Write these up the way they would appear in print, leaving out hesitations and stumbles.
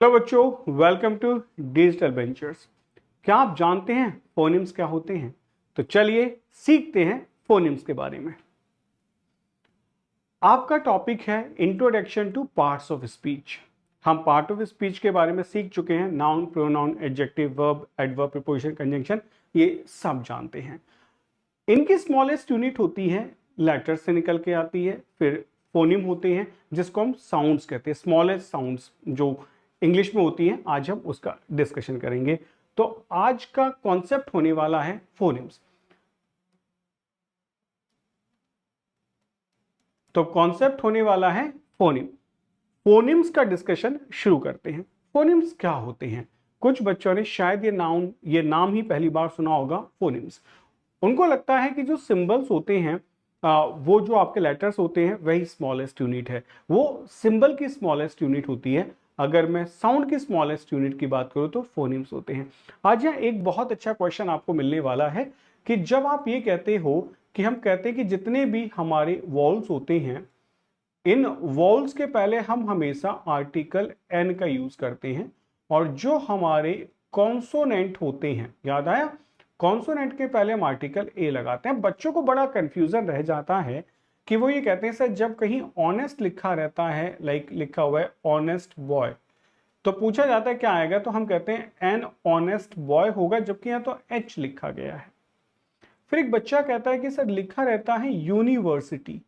Hello बच्चों, welcome to digital ventures. क्या आप जानते हैं फोनिम्स क्या होते हैं? तो चलिए सीखते हैं फोनिम्स के बारे में। आपका टॉपिक है introduction two parts of speech. हम पार्ट ऑफ स्पीच के बारे में सीख चुके हैं। Noun, pronoun, adjective, verb, adverb, preposition, conjunction, ये सब जानते हैं। इनकी स्मॉलेस्ट यूनिट होती है, लेटर से निकल के आती है। फिर फोनिम होते हैं जिसको हम साउंड्स कहते हैं, स्मॉलेस्ट साउंड्स जो इंग्लिश में होती है। आज हम उसका डिस्कशन करेंगे। तो आज का कॉन्सेप्ट होने वाला है फोनिम्स। तो कॉन्सेप्ट होने वाला है फोनिम। फोनिम्स का डिस्कशन शुरू करते हैं। फोनिम्स क्या होते हैं? कुछ बच्चों ने शायद ये नाम ही पहली बार सुना होगा, फोनिम्स। उनको लगता है कि जो सिंबल्स होते हैं, वो जो आपके लेटर्स होते हैं वही स्मॉलेस्ट यूनिट है। वो सिंबल की स्मॉलेस्ट यूनिट होती है। अगर मैं साउंड की स्मॉलेस्ट यूनिट की बात करूं तो फोनिम्स होते हैं। आज यहाँ एक बहुत अच्छा क्वेश्चन आपको मिलने वाला है कि जब आप ये कहते हो कि हम कहते हैं कि जितने भी हमारे वॉल्स होते हैं, इन वॉल्स के पहले हम हमेशा आर्टिकल एन का यूज करते हैं, और जो हमारे कॉन्सोनेंट होते हैं, याद आया, कॉन्सोनेंट के पहले हम आर्टिकल ए लगाते हैं। बच्चों को बड़ा कंफ्यूजन रह जाता है कि वो ये कहते हैं सर जब कहीं ऑनेस्ट लिखा रहता है, लाइक लिखा हुआ है ऑनेस्ट बॉय, तो पूछा जाता है क्या आएगा, तो हम कहते हैं एन ऑनेस्ट बॉय होगा, जबकि यहाँ तो एच लिखा गया है। फिर एक बच्चा कहता है कि सर लिखा रहता है यूनिवर्सिटी,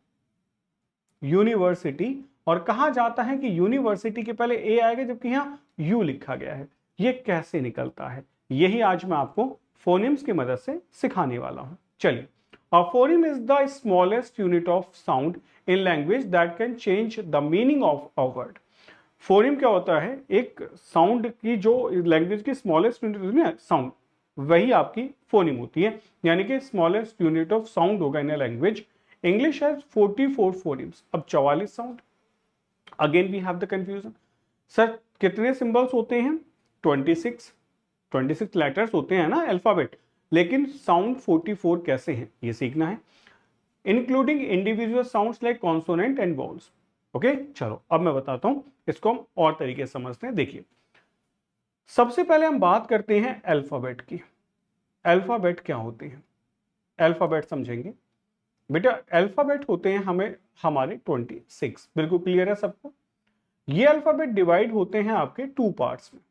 यूनिवर्सिटी, और कहा जाता है कि यूनिवर्सिटी के पहले ए आएगा जबकि यहां यू लिखा गया है। ये कैसे निकलता है, यही आज मैं आपको फोनिम्स की मदद से सिखाने वाला हूं। चलिए, a phoneme is the smallest unit of sound in language that can change the meaning of a word. Phoneme क्या होता है? एक साउंड की जो लैंग्वेज की स्मॉलेस्ट यूनिट होती है ना, साउंड, वही आपकी फोनिम होती है। यानी कि स्मॉलेस्ट यूनिट ऑफ साउंड होगा in a language. English has 44 phonemes, अब 44 sound. Again we have the confusion, sir कितने सिंबल्स होते हैं? 26, 26 लेटर्स होते हैं ना अल्फाबेट, लेकिन साउंड 44 कैसे हैं, ये सीखना है। Including individual sounds like consonant and vowels. Okay, चलो अब मैं बताता हूं, इसको हम और तरीके से समझते हैं। देखिए, सबसे पहले हम बात करते हैं अल्फाबेट की। अल्फाबेट क्या होते हैं? अल्फाबेट समझेंगे बेटा। अल्फाबेट होते हैं हमें हमारे 26, बिल्कुल क्लियर है सबको। ये अल्फाबेट डिवाइड होते हैं आपके टू पार्ट्स में।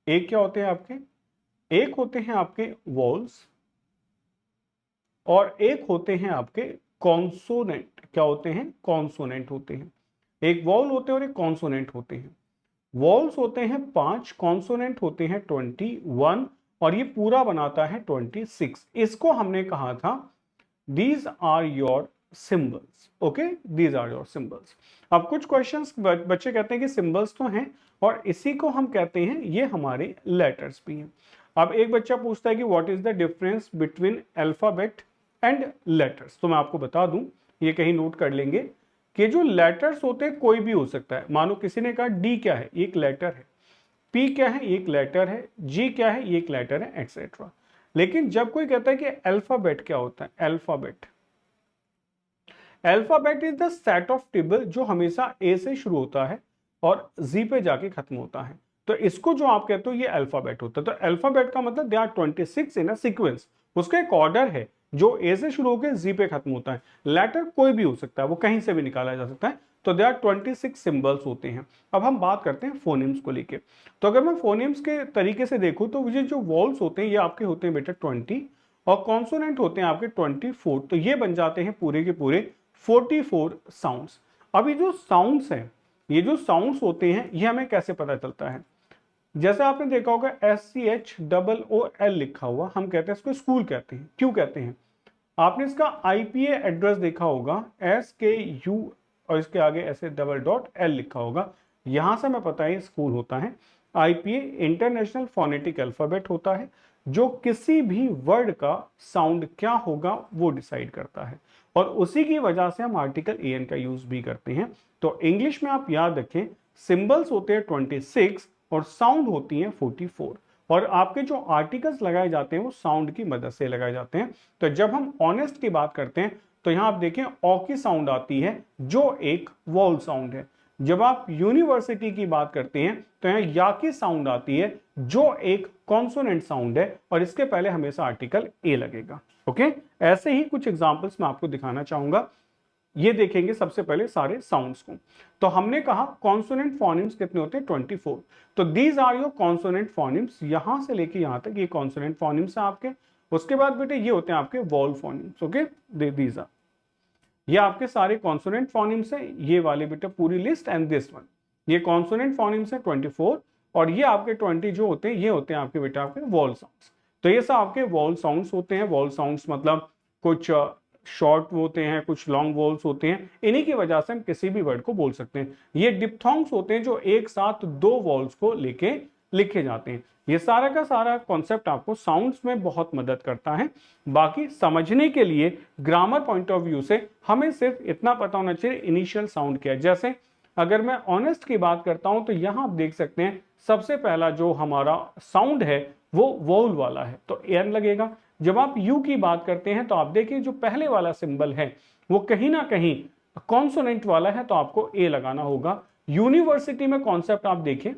एक क्या होते हैं आपके? एक होते हैं आपके वॉल्स, और एक होते हैं आपके कॉन्सोनेंट। क्या होते हैं? कॉन्सोनेंट होते हैं। एक वॉल होते हैं और एक कॉन्सोनेंट होते हैं। वॉल्स होते हैं 5, कॉन्सोनेंट होते हैं 21, और ये पूरा बनाता है 26। इसको हमने कहा था these are your symbols. okay, these are your symbols. अब कुछ क्वेश्चंस बच्चे कहते हैं कि सिंबल्स तो हैं और इसी को हम कहते हैं ये हमारे लेटर्स भी हैं। अब एक बच्चा पूछता है कि what is the difference between alphabet and letters. तो मैं आपको बता दूं, ये कहीं नोट कर लेंगे कि जो लेटर्स होते हैं कोई भी हो सकता है। मानो किसी ने कहा डी क्या है, एक लेटर है। पी क्या है, एक लेटर है। जी क्या है, एक लेटर है, एक्सेट्रा। लेकिन जब कोई कहता है कि अल्फाबेट क्या होता है, alphabet, alphabet is the set of table जो हमेशा ए से शुरू होता है और जी पे जाके खत्म होता है। तो इसको जो आप कहते हो ये अल्फाबेट होता है। तो अल्फाबेट का मतलब they are 26 in a sequence. उसका एक ऑर्डर है जो ए से शुरू होकर जी पे खत्म होता है। लेटर कोई भी हो सकता है, वो कहीं से भी निकाला जा सकता है। तो दे आर 26 सिंबल्स होते हैं। अब हम बात करते हैं फोनिम्स को लेके। तो अगर मैं फोनिम्स के तरीके से देखूं तो ये जो वॉल्स होते हैं ये आपके होते हैं बेटा 20, और कॉन्सोनेंट होते हैं आपके 24। तो ये बन जाते हैं पूरे के पूरे 44 साउंड्स। अब ये जो साउंड्स हैं, ये जो साउंड्स होते हैं, ये हमें कैसे पता चलता है? जैसे आपने देखा होगा SCHOOL लिखा हुआ, हम कहते हैं इसको स्कूल कहते हैं। क्यों कहते हैं? आपने इसका IPA एड्रेस देखा होगा, SKU, और इसके आगे ऐसे $L लिखा होगा। यहां से हमें पता है स्कूल होता है। IPA इंटरनेशनल फोनेटिक अल्फाबेट होता है, जो किसी भी वर्ड का साउंड क्या होगा वो डिसाइड करता है, और उसी की वजह से हम आर्टिकल AN का यूज भी करते हैं। तो इंग्लिश में आप याद रखें, सिंबल्स होते हैं 26 और साउंड होती है 44, और आपके जो आर्टिकल्स लगाए जाते हैं वो साउंड की मदद से लगाए जाते हैं। तो जब हम ऑनेस्ट की बात करते हैं तो यहां आप देखें ऑ की साउंड आती है जो एक वॉल साउंड है। जब आप यूनिवर्सिटी की बात करते हैं तो यहाँ या की साउंड आती है जो एक कॉन्सोनेंट साउंड है और इसके पहले हमेशा आर्टिकल ए लगेगा। ओके, ऐसे ही कुछ एग्जांपल्स मैं आपको दिखाना चाहूंगा। ये देखेंगे सबसे पहले सारे साउंड्स को। तो हमने कहा कॉन्सोनेंट फोनिम्स कितने होते हैं 24। तो दीज आर योर कॉन्सोनेंट फोनिम्स, यहां से लेके यहां तक ये कॉन्सोनेंट फोनिम्स है आपके। उसके बाद बेटे ये होते हैं आपके वॉवल फोनिम्स। ओके, दीज आर, ये आपके सारे कॉन्सोनेंट फोनिम्स है, ये वाले बेटा पूरी लिस्ट एंड दिस वन, ये कॉन्सोनेंट फोनिम्स है 24 और ये आपके 20 जो होते हैं ये होते हैं आपके बेटा आपके वॉवल साउंड्स। तो ये सब आपके वॉवल साउंड्स होते हैं। वॉवल साउंड्स मतलब कुछ शॉर्ट होते हैं, कुछ लॉन्ग वॉल्स होते हैं, इन्हीं की वजह से हम किसी भी वर्ड को बोल सकते हैं। ये डिप्थोंग्स होते हैं जो एक साथ दो वॉल्स को लेके लिखे जाते हैं। ये सारा का सारा कॉन्सेप्ट आपको साउंड्स में बहुत मदद करता है। बाकी समझने के लिए ग्रामर पॉइंट ऑफ व्यू से हमें सिर्फ इतना पता होना चाहिए इनिशियल साउंड क्या है। जैसे अगर मैं ऑनेस्ट की बात करता हूं तो यहां आप देख सकते हैं सबसे पहला जो हमारा साउंड है वो वोल वाला है, तो एन लगेगा। जब आप यू की बात करते हैं तो आप देखिए जो पहले वाला सिंबल है वो कहीं ना कहीं कॉन्सोनेंट वाला है, तो आपको ए लगाना होगा। यूनिवर्सिटी में कॉन्सेप्ट आप देखिए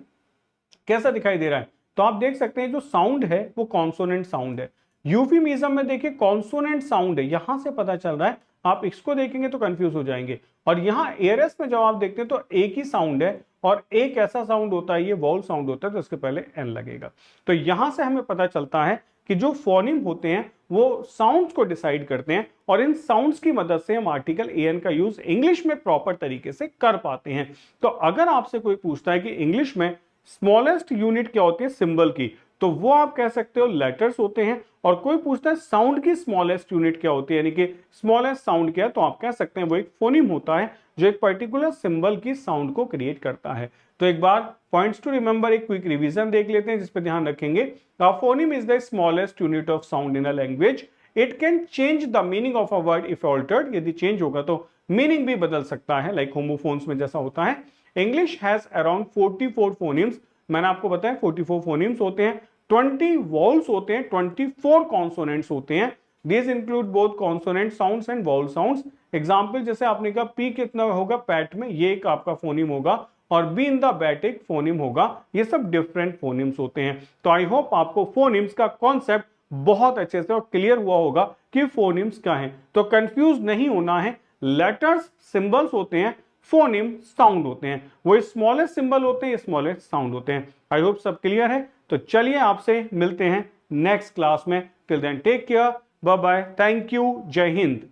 कैसा दिखाई दे रहा है, तो आप देख सकते हैं जो साउंड है वो कॉन्सोनेंट साउंड है। यूफिमिज्म में देखिए कॉन्सोनेंट साउंड है, यहां से पता चल रहा है। आप इसको देखेंगे तो कंफ्यूज हो जाएंगे। और यहां एयरएस में जब आप देखते हैं तो एक ही साउंड है और एक ऐसा साउंड होता है, ये वॉल साउंड होता है, तो इसके पहले एन लगेगा। तो यहां से हमें पता चलता है कि जो फोनिम होते हैं वो साउंड्स को डिसाइड करते हैं और इन साउंड्स की मदद से हम आर्टिकल एन का यूज इंग्लिश में प्रॉपर तरीके से कर पाते हैं। तो अगर आपसे कोई पूछता है कि इंग्लिश में स्मॉलेस्ट यूनिट क्या होती है सिंबल की, तो वो आप कह सकते हो लेटर्स होते हैं। और कोई पूछता है साउंड की स्मॉलेस्ट यूनिट क्या होती है, यानी कि स्मॉलेस्ट साउंड क्या है, तो आप कह सकते हैं वो एक फोनिम होता है जो एक पर्टिकुलर सिंबल की साउंड को क्रिएट करता है। तो एक बार पॉइंट्स टू रिमेंबर एक क्विक रिवीजन देख लेते हैं जिस पे ध्यान रखेंगे। Phoneme is the smallest unit of sound in a language. It can change the meaning of a word if altered, यदि चेंज होगा तो मीनिंग भी बदल सकता है, लाइक होमोफोन्स में जैसा होता है। इंग्लिश हैज अराउंड 44 फोनिम्स, मैंने आपको बताया 44 फोनिम्स होते हैं, 20 वॉल्स होते हैं, 24 कॉन्सोनेंट्स होते हैं। This include both consonant sounds and wall sounds. Example जैसे आपने कहा पी कितना होगा पैट में, ये एक आपका फोनिम होगा, और बी इन द बैट एक फोनिम होगा। ये सब डिफरेंट फोनिम्स होते हैं। तो आई होप आपको फोनिम्स का कॉन्सेप्ट बहुत अच्छे से और क्लियर हुआ होगा कि फोनिम्स क्या है। तो कंफ्यूज नहीं होना है, लेटर्स सिंबल्स होते हैं, फोनिम साउंड होते हैं, वो स्मॉलेस्ट सिंबल होते हैं, स्मॉलेस्ट साउंड होते हैं। आई होप सब क्लियर है। तो चलिए आपसे मिलते हैं नेक्स्ट क्लास में। Till then take care, bye bye, thank you, जय हिंद।